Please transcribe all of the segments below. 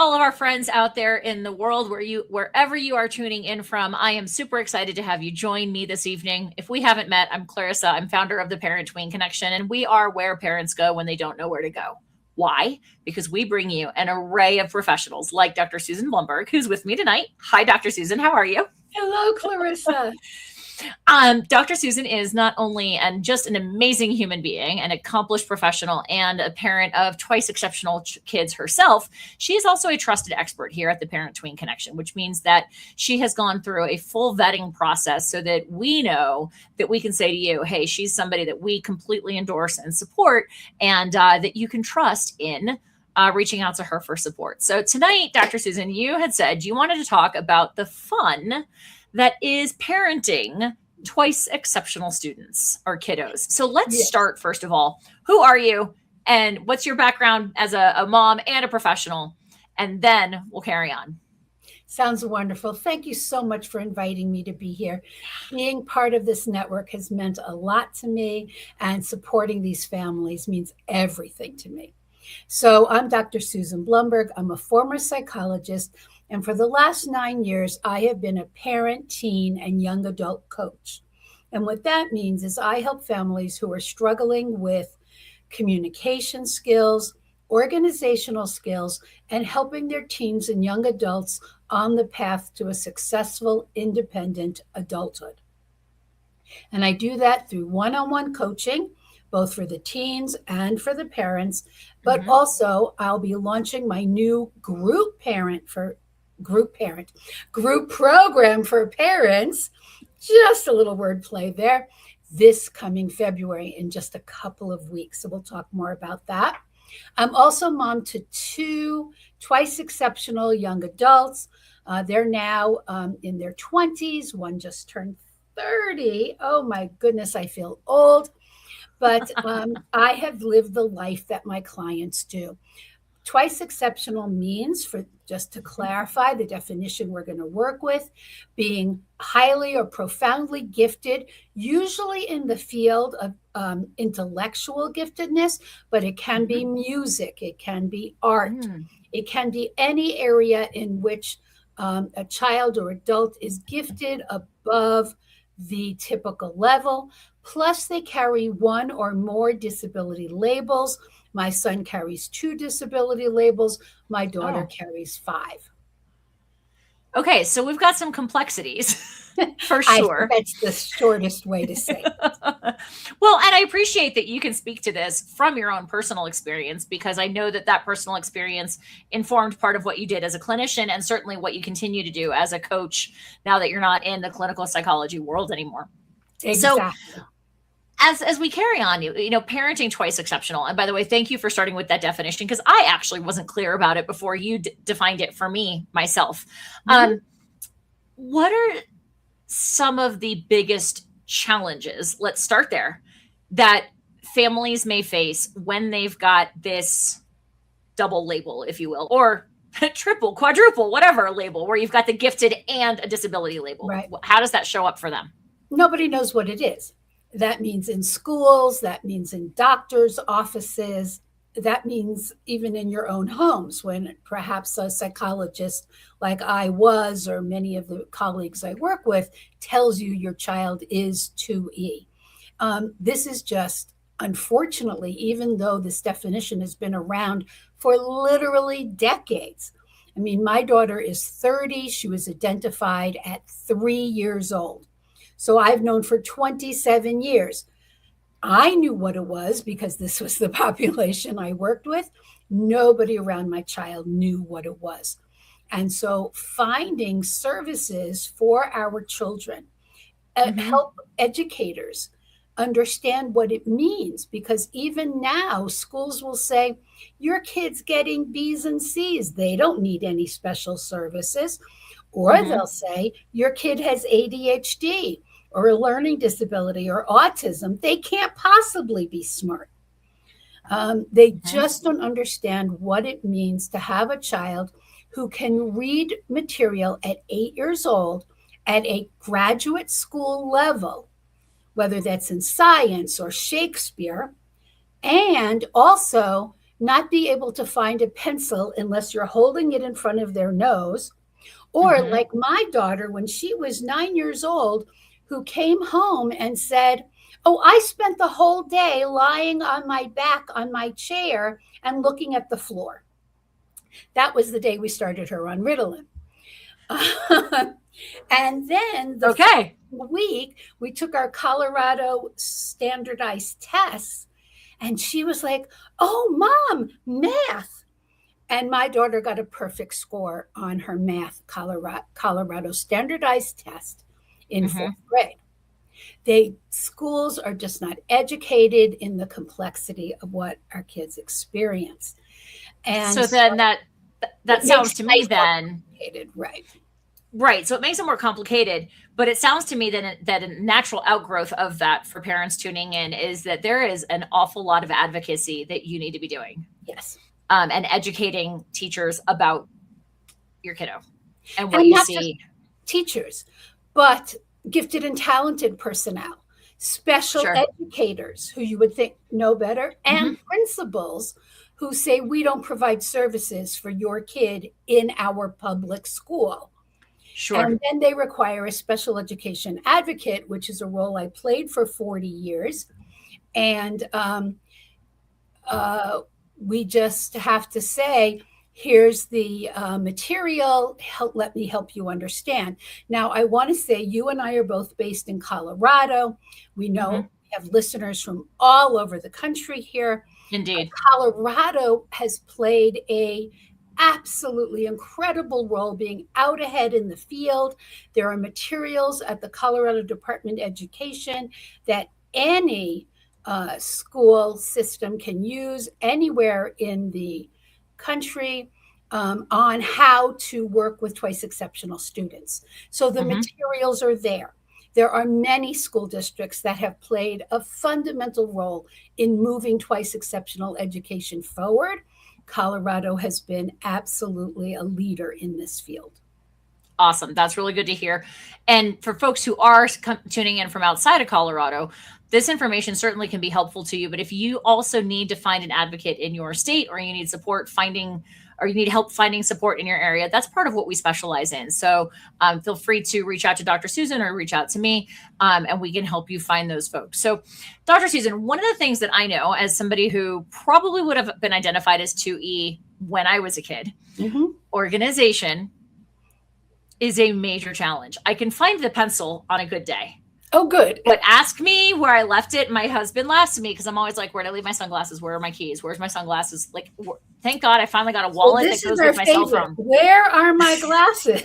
all of our friends out there in the world wherever you are tuning in from. I am super excited to have you join me this evening. If we haven't met, I'm Clarissa. I'm founder of the Parent Tween Connection, and we are where parents go when they don't know where to go. Why? Because we bring you an array of professionals like Dr. Susan Blumberg, who's with me tonight. Hi, Dr. Susan. How are you? Hello, Clarissa. Dr. Susan is not only just an amazing human being, an accomplished professional, and a parent of twice exceptional kids herself. She is also a trusted expert here at the Parent Tween Connection, which means that she has gone through a full vetting process so that we know that we can say to you, hey, she's somebody that we completely endorse and support, and that you can trust in reaching out to her for support. So tonight, Dr. Susan, you had said you wanted to talk about the fun that is parenting twice exceptional students or kiddos. So let's start, first of all, who are you and what's your background as a mom and a professional? And then we'll carry on. Sounds wonderful. Thank you so much for inviting me to be here. Being part of this network has meant a lot to me, and supporting these families means everything to me. So I'm Dr. Susan Blumberg. I'm a former psychologist, and for the last 9 years, I have been a parent, teen, and young adult coach. And what that means is I help families who are struggling with communication skills, organizational skills, and helping their teens and young adults on the path to a successful, independent adulthood. And I do that through one-on-one coaching, both for the teens and for the parents, but also I'll be launching my new group program for parents, just a little wordplay there, this coming February in just a couple of weeks. So we'll talk more about that. I'm also mom to 2 twice exceptional young adults. They're now in their 20s. One just turned 30. Oh my goodness, I feel old. But I have lived the life that my clients do. Twice exceptional means, for just to clarify the definition we're going to work with, being highly or profoundly gifted, usually in the field of intellectual giftedness, but it can be music, it can be art, it can be any area in which a child or adult is gifted above the typical level. Plus, they carry 1 or more disability labels. My son carries 2 disability labels. My daughter carries 5. Okay, so we've got some complexities for sure. That's the shortest way to say it. Well, and I appreciate that you can speak to this from your own personal experience, because I know that personal experience informed part of what you did as a clinician, and certainly what you continue to do as a coach now that you're not in the clinical psychology world anymore. Exactly. So as we carry on, parenting twice exceptional. And by the way, thank you for starting with that definition, because I actually wasn't clear about it before you defined it for me myself. What are some of the biggest challenges? Let's start there, that families may face when they've got this double label, if you will, or triple, quadruple, whatever label, where you've got the gifted and a disability label. Right. How does that show up for them? Nobody knows what it is. That means in schools, that means in doctors' offices, that means even in your own homes, when perhaps a psychologist like I was, or many of the colleagues I work with, tells you your child is 2E. This is just, unfortunately, even though this definition has been around for literally decades. I mean, my daughter is 30. She was identified at 3 years old. So I've known for 27 years. I knew what it was because this was the population I worked with. Nobody around my child knew what it was. And so finding services for our children, help educators understand what it means, because even now schools will say, your kid's getting B's and C's. They don't need any special services. Or they'll say, your kid has ADHD or a learning disability or autism. They can't possibly be smart. They just don't understand what it means to have a child who can read material at 8 years old at a graduate school level, whether that's in science or Shakespeare, and also not be able to find a pencil unless you're holding it in front of their nose. Or like my daughter, when she was 9 years old, who came home and said, "Oh, I spent the whole day lying on my back on my chair and looking at the floor." That was the day we started her on Ritalin. And then the following week, we took our Colorado standardized tests, and she was like, "Oh, Mom, math." And my daughter got a perfect score on her math Colorado standardized test in fourth grade. Schools are just not educated in the complexity of what our kids experience. And so then that sounds to me then, right. So it makes it more complicated, but it sounds to me that a natural outgrowth of that for parents tuning in is that there is an awful lot of advocacy that you need to be doing. Yes. And educating teachers about your kiddo and what you see. Teachers, but gifted and talented personnel, special educators who you would think know better, and principals who say, "We don't provide services for your kid in our public school." Sure. And then they require a special education advocate, which is a role I played for 40 years. And we just have to say, here's the material. Let me help you understand. Now, I want to say you and I are both based in Colorado. We know we have listeners from all over the country here. Indeed. Colorado has played a absolutely incredible role being out ahead in the field. There are materials at the Colorado Department of Education that any school system can use anywhere in the country on how to work with twice exceptional students. So the materials are there. There are many school districts that have played a fundamental role in moving twice exceptional education forward. Colorado has been absolutely a leader in this field. Awesome. That's really good to hear. And for folks who are tuning in from outside of Colorado, this information certainly can be helpful to you. But if you also need to find an advocate in your state, or you need support or you need help finding support in your area, that's part of what we specialize in. So feel free to reach out to Dr. Susan or reach out to me, and we can help you find those folks. So Dr. Susan, one of the things that I know as somebody who probably would have been identified as 2E when I was a kid, organization is a major challenge. I can find the pencil on a good day. Oh, good. But ask me where I left it. My husband laughs at me because I'm always like, where'd I leave my sunglasses? Where are my keys? Where's my sunglasses? Like, thank God I finally got a wallet that goes with my cell phone. Where are my glasses?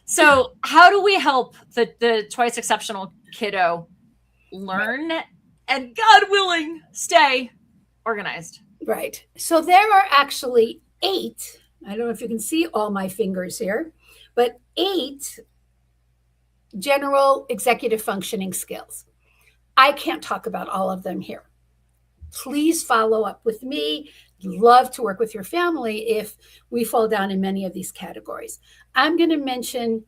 So how do we help the twice exceptional kiddo learn and, God willing, stay organized? Right. So there are actually 8. I don't know if you can see all my fingers here, but 8 general executive functioning skills. I can't talk about all of them here. Please follow up with me. Love to work with your family if we fall down in many of these categories. I'm going to mention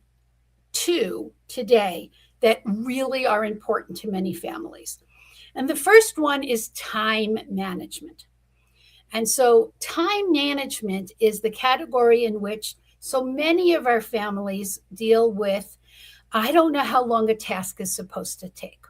2 today that really are important to many families. And the first one is time management. And so time management is the category in which so many of our families deal with, I don't know how long a task is supposed to take.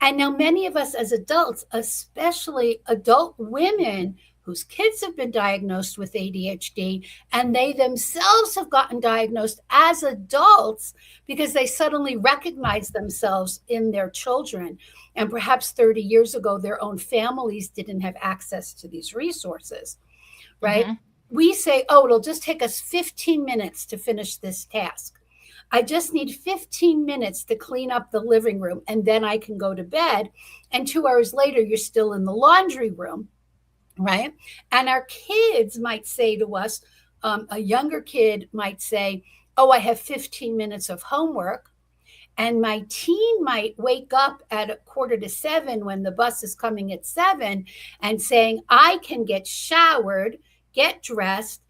And now many of us as adults, especially adult women whose kids have been diagnosed with ADHD, and they themselves have gotten diagnosed as adults because they suddenly recognize themselves in their children. And perhaps 30 years ago, their own families didn't have access to these resources, right? We say, oh, it'll just take us 15 minutes to finish this task. I just need 15 minutes to clean up the living room, and then I can go to bed. And 2 hours later, you're still in the laundry room, right? And our kids might say to us, a younger kid might say, oh, I have 15 minutes of homework. And my teen might wake up at 6:45 when the bus is coming at 7 and saying, I can get showered, get dressed,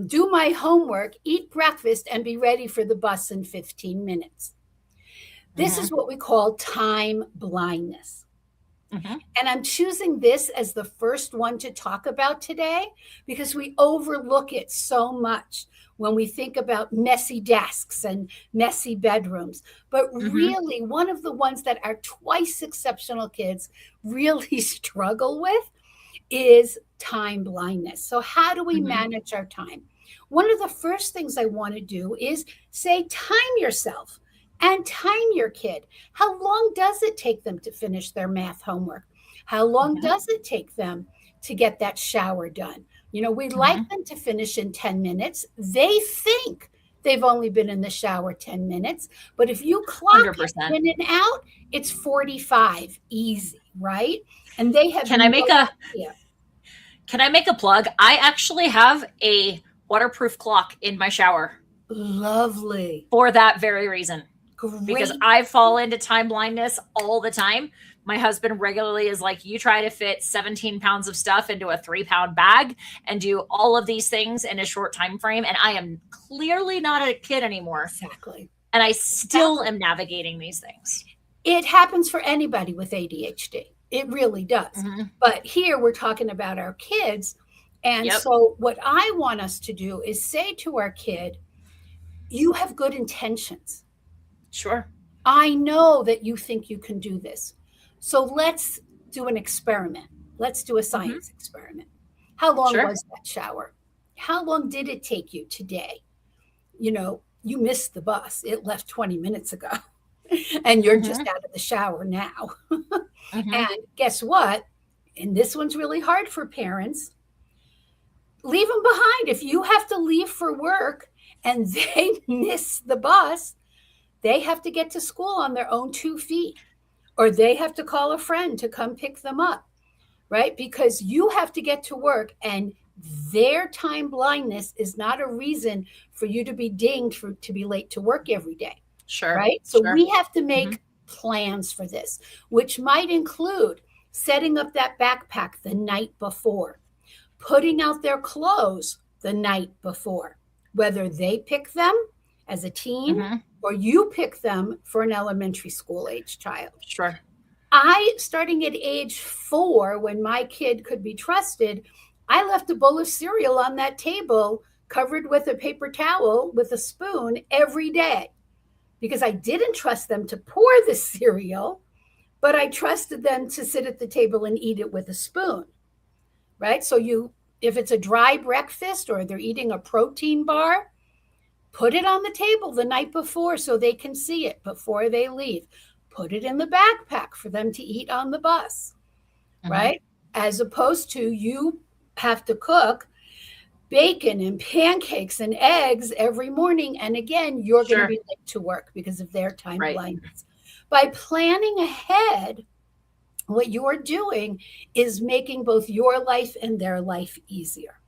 do my homework, eat breakfast, and be ready for the bus in 15 minutes. This is what we call time blindness. Mhm. And I'm choosing this as the first one to talk about today because we overlook it so much when we think about messy desks and messy bedrooms. But Mhm. really, one of the ones that our twice exceptional kids really struggle with is time blindness. So, how do we Mhm. manage our time? One of the first things I want to do is say, time yourself and time your kid. How long does it take them to finish their math homework? How long Mhm. does it take them to get that shower done? We like Mhm. them to finish in 10 minutes. They think they've only been in the shower 10 minutes. But if you clock it 100%. in and out, it's 45 easy, right? And they have Can I no make a idea. Can I make a plug? I actually have a waterproof clock in my shower Lovely. for that very reason. Because Great. I fall into time blindness all the time. My husband regularly is like, you try to fit 17 pounds of stuff into a 3-pound bag and do all of these things in a short time frame. And I am clearly not a kid anymore. Exactly. And I still am navigating these things. It happens for anybody with ADHD. It really does. Mhm. But here we're talking about our kids. And Yep. so, what I want us to do is say to our kid, you have good intentions. Sure. I know that you think you can do this. So, let's do an experiment. Let's do a Mhm. science experiment. How long Sure. was that shower? How long did it take you today? You missed the bus. It left 20 minutes ago. And you're just Mhm. out of the shower now. Mhm. And guess what? And this one's really hard for parents. Leave them behind. If you have to leave for work and they miss the bus, they have to get to school on their own 2 feet, or they have to call a friend to come pick them up, right? Because you have to get to work, and their time blindness is not a reason for you to be dinged to be late to work every day. Sure. Right? So Sure. we have to Mhm. make plans for this, which might include setting up that backpack the night before, putting out their clothes the night before, whether they pick them as a teen Mhm. or you pick them for an elementary school age child. Sure. Starting at age 4, when my kid could be trusted, I left a bowl of cereal on that table covered with a paper towel with a spoon every day because I didn't trust them to pour the cereal, but I trusted them to sit at the table and eat it with a spoon, right? So if it's a dry breakfast or they're eating a protein bar, put it on the table the night before so they can see it before they leave. Put it in the backpack for them to eat on the bus, Mhm. right? As opposed to you have to cook bacon and pancakes and eggs every morning. And again, you're going to Sure. be late to work because of their time Right. blindness. By planning ahead, what you're doing is making both your life and their life easier.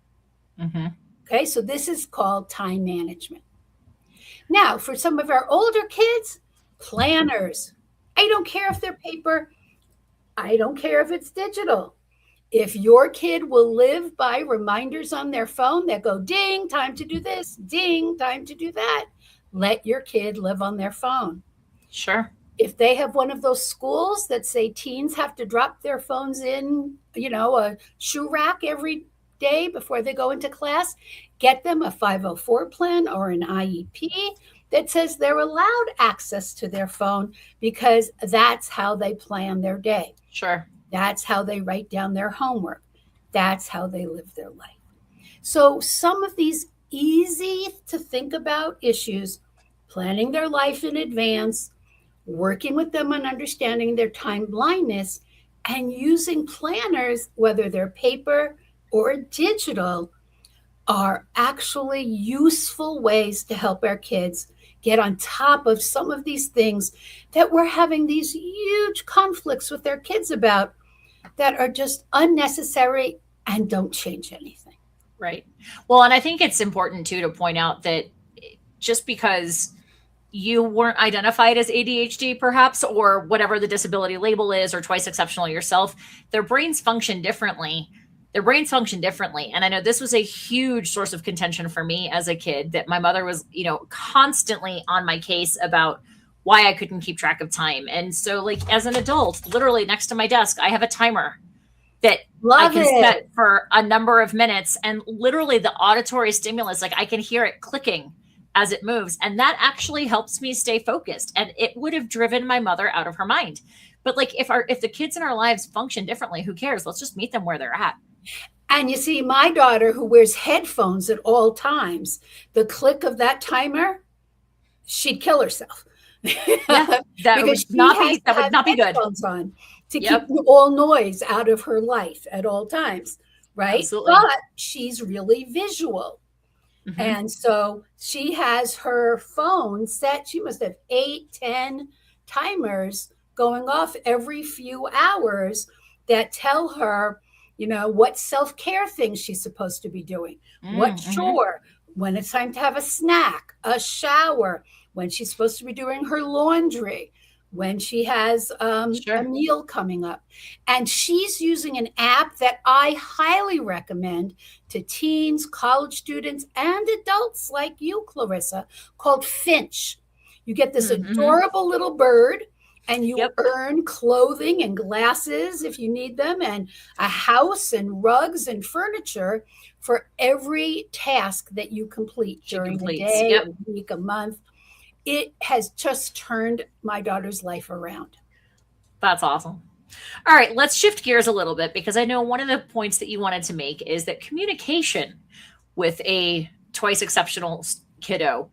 Mhm. Okay, so this is called time management. Now, for some of our older kids, planners. I don't care if they're paper, I don't care if it's digital. If your kid will live by reminders on their phone that go ding, time to do this, ding, time to do that, let your kid live on their phone. Sure. If they have one of those schools that say teens have to drop their phones in, a shoe rack every day before they go into class, get them a 504 plan or an IEP that says they're allowed access to their phone because that's how they plan their day. Sure. That's how they write down their homework. That's how they live their life. So, some of these easy to think about issues, planning their life in advance, working with them on understanding their time blindness, and using planners, whether they're paper or digital, are actually useful ways to help our kids get on top of some of these things that we're having these huge conflicts with their kids about that are just unnecessary and don't change anything. Right. Well, and I think it's important too to point out that just because you weren't identified as ADHD, perhaps, or whatever the disability label is, or twice exceptional yourself, their brains function differently. Their brains function differently. And I know this was a huge source of contention for me as a kid, that my mother was, constantly on my case about why I couldn't keep track of time. And so, like, as an adult, literally next to my desk, I have a timer that I Love can it. set for a number of minutes. And literally the auditory stimulus, like I can hear it clicking as it moves. And that actually helps me stay focused. And it would have driven my mother out of her mind. But like if the kids in our lives function differently, who cares? Let's just meet them where they're at. And you see, my daughter, who wears headphones at all times, the click of that timer, she'd kill herself. Yeah, that because would not be good. On to keep all noise out of her life at all times, right? Absolutely. But she's really visual. Mm-hmm. And so she has her phone set. She must have 8, 10 timers going off every few hours that tell her, you know, what self-care things she's supposed to be doing, what chore, when it's time to have a snack, a shower, when she's supposed to be doing her laundry, when she has a meal coming up. And she's using an app that I highly recommend to teens, college students, and adults like you, Clarissa, called Finch. You get this adorable little bird, and you earn clothing and glasses if you need them, and a house and rugs and furniture for every task that you complete during the day, a week, a month. It has just turned my daughter's life around. That's awesome. All right, let's shift gears a little bit, because I know one of the points that you wanted to make is that communication with a twice exceptional kiddo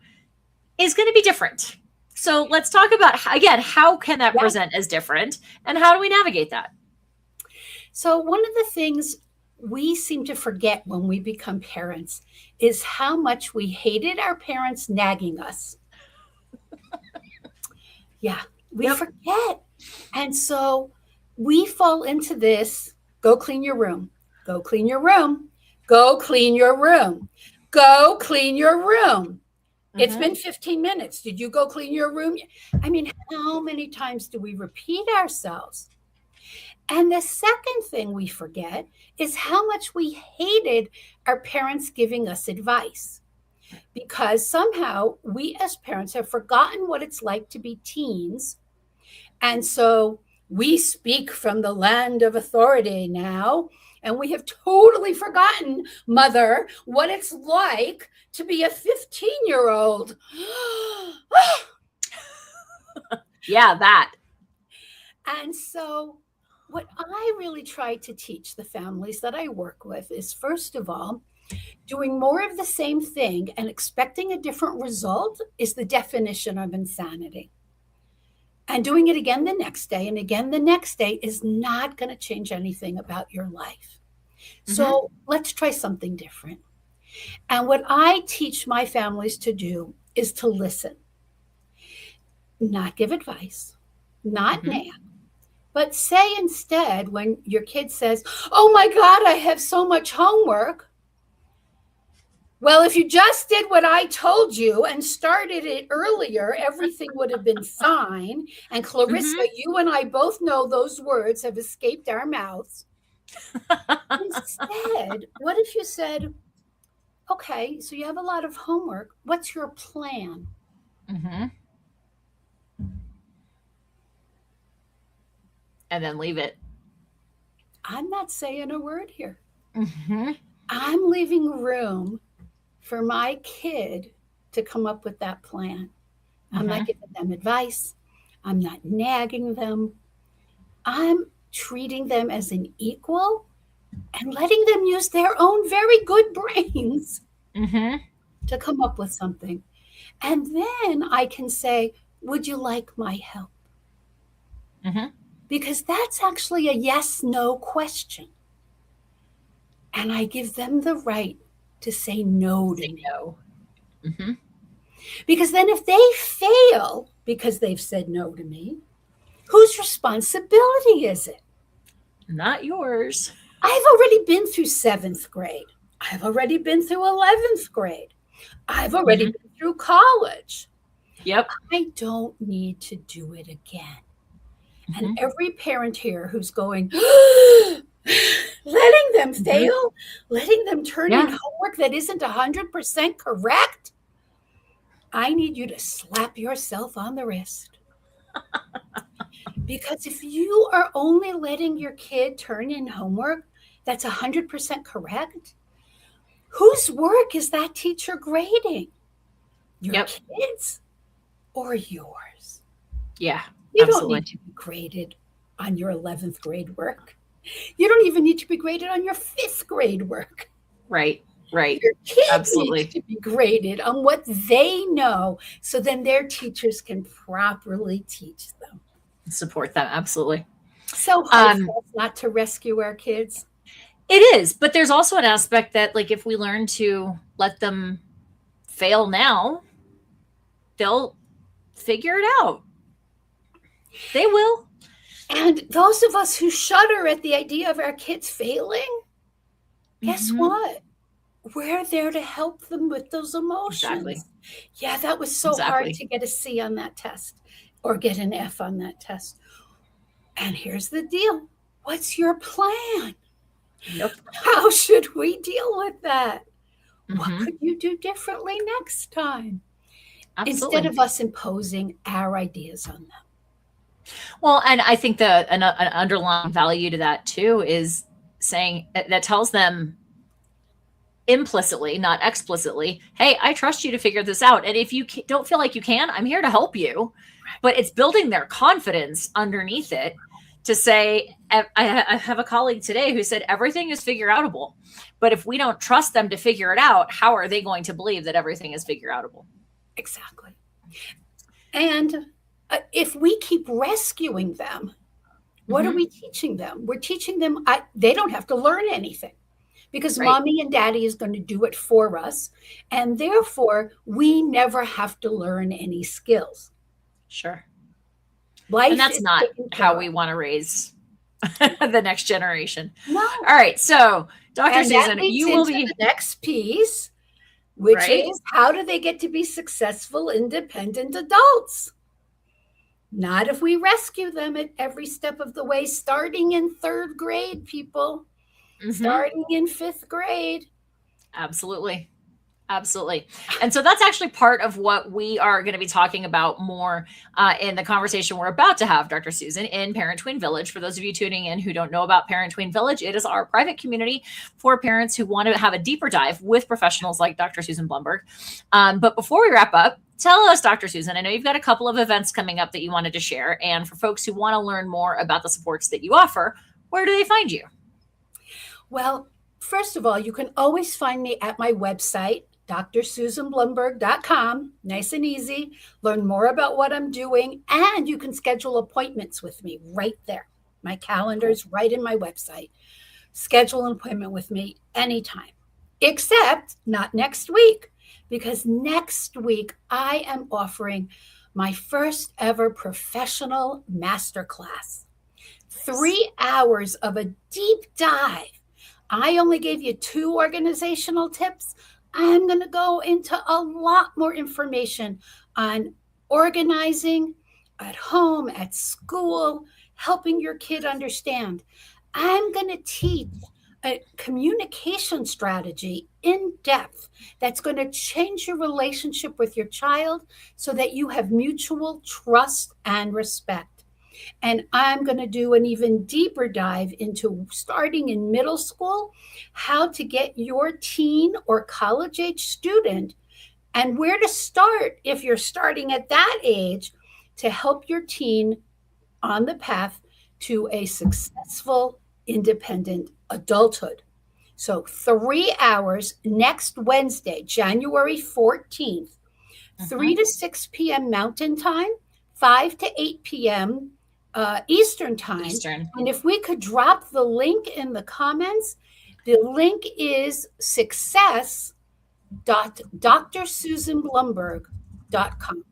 is going to be different. So let's talk about, again, how can that present as different, and how do we navigate that? So one of the things we seem to forget when we become parents is how much we hated our parents nagging us. We forget. And so we fall into this, go clean your room, go clean your room, go clean your room, go clean your room. It's been 15 minutes. Did you go clean your room? I mean, how many times do we repeat ourselves? And the second thing we forget is how much we hated our parents giving us advice. Because somehow we as parents have forgotten what it's like to be teens. And so we speak from the land of authority now. And we have totally forgotten, Mother, what it's like to be a 15-year-old. Yeah, that. And so what I really try to teach the families that I work with is, first of all, doing more of the same thing and expecting a different result is the definition of insanity. And doing it again the next day and again the next day is not going to change anything about your life. So let's try something different. And what I teach my families to do is to listen, not give advice, not nag, but say instead, when your kid says, "Oh my God, I have so much homework." Well, if you just did what I told you and started it earlier, everything would have been fine. And Clarissa, you and I both know those words have escaped our mouths. Instead, what if you said, "Okay, so you have a lot of homework. What's your plan?" And then leave it. I'm not saying a word here. I'm leaving room for my kid to come up with that plan. I'm not giving them advice. I'm not nagging them. I'm treating them as an equal and letting them use their own very good brains to come up with something. And then I can say, "Would you like my help?" Because that's actually a yes-no question. And I give them the right to say no to me. Because then if they fail because they've said no to me, whose responsibility is it? Not yours. I've already been through 7th grade. I've already been through 11th grade. I've already been through college. I don't need to do it again. And every parent here who's going, letting them fail, letting them turn in homework that isn't 100% correct, I need you to slap yourself on the wrist. Because if you are only letting your kid turn in homework that's 100% correct, whose work is that teacher grading? Your kids or yours? Yeah, you absolutely. don't need to be graded on your 11th grade work. You don't even need to be graded on your 5th grade work. Right. Your kids need to be graded on what they know, so then their teachers can properly teach them. Support them. Absolutely. So hard for us not to rescue our kids. It is, but there's also an aspect that, like, if we learn to let them fail now, they'll figure it out. They will. And those of us who shudder at the idea of our kids failing, guess what? We're there to help them with those emotions. Exactly. Yeah, that was so hard to get a C on that test or get an F on that test. And here's the deal. What's your plan? Yep. How should we deal with that? What could you do differently next time? Instead of us imposing our ideas on them. Well, and I think an underlying value to that too is saying that tells them implicitly, not explicitly, hey, I trust you to figure this out. And if you don't feel like you can, I'm here to help you. But it's building their confidence underneath it to say, I have a colleague today who said everything is figure outable. But if we don't trust them to figure it out, how are they going to believe that everything is figure outable? Exactly. And if we keep rescuing them, what are we teaching them? We're teaching them they don't have to learn anything, because mommy and daddy is going to do it for us. And therefore, we never have to learn any skills. Sure. Life and that's not how we want to raise the next generation. No. All right. So, Dr. Susan, you will be the next piece, which is how do they get to be successful, independent adults? Not if we rescue them at every step of the way, starting in 3rd grade, people. Starting in 5th grade. Absolutely. Absolutely. And so that's actually part of what we are going to be talking about more in the conversation we're about to have, Dr. Susan, in Parent Tween Village. For those of you tuning in who don't know about Parent Tween Village, it is our private community for parents who want to have a deeper dive with professionals like Dr. Susan Blumberg. But before we wrap up, tell us, Dr. Susan, I know you've got a couple of events coming up that you wanted to share. And for folks who want to learn more about the supports that you offer, where do they find you? Well, first of all, you can always find me at my website, drsusanblumberg.com. Nice and easy. Learn more about what I'm doing, and you can schedule appointments with me right there. My calendar's right in my website. Schedule an appointment with me anytime, except not next week, because next week I am offering my first ever professional masterclass. 3 hours of a deep dive. I only gave you 2 organizational tips. I'm going to go into a lot more information on organizing at home, at school, helping your kid understand. I'm going to teach a communication strategy in depth that's going to change your relationship with your child so that you have mutual trust and respect. And I'm going to do an even deeper dive into, starting in middle school, how to get your teen or college age student and where to start if you're starting at that age to help your teen on the path to a successful, independent adulthood. So 3 hours next Wednesday, January 14th, 3 to 6 p.m. Mountain Time, 5 to 8 p.m. Eastern Time. And if we could drop the link in the comments, the link is success.drsusanblumberg.com.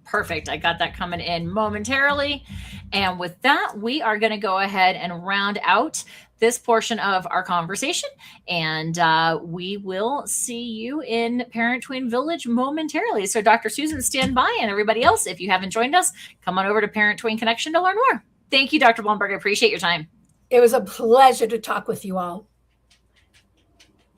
Perfect. I got that coming in momentarily. And with that, we are going to go ahead and round out this portion of our conversation. And we will see you in Parent Tween Village momentarily. So Dr. Susan, stand by. And everybody else, if you haven't joined us, come on over to Parent Tween Connection to learn more. Thank you, Dr. Blumberg. I appreciate your time. It was a pleasure to talk with you all.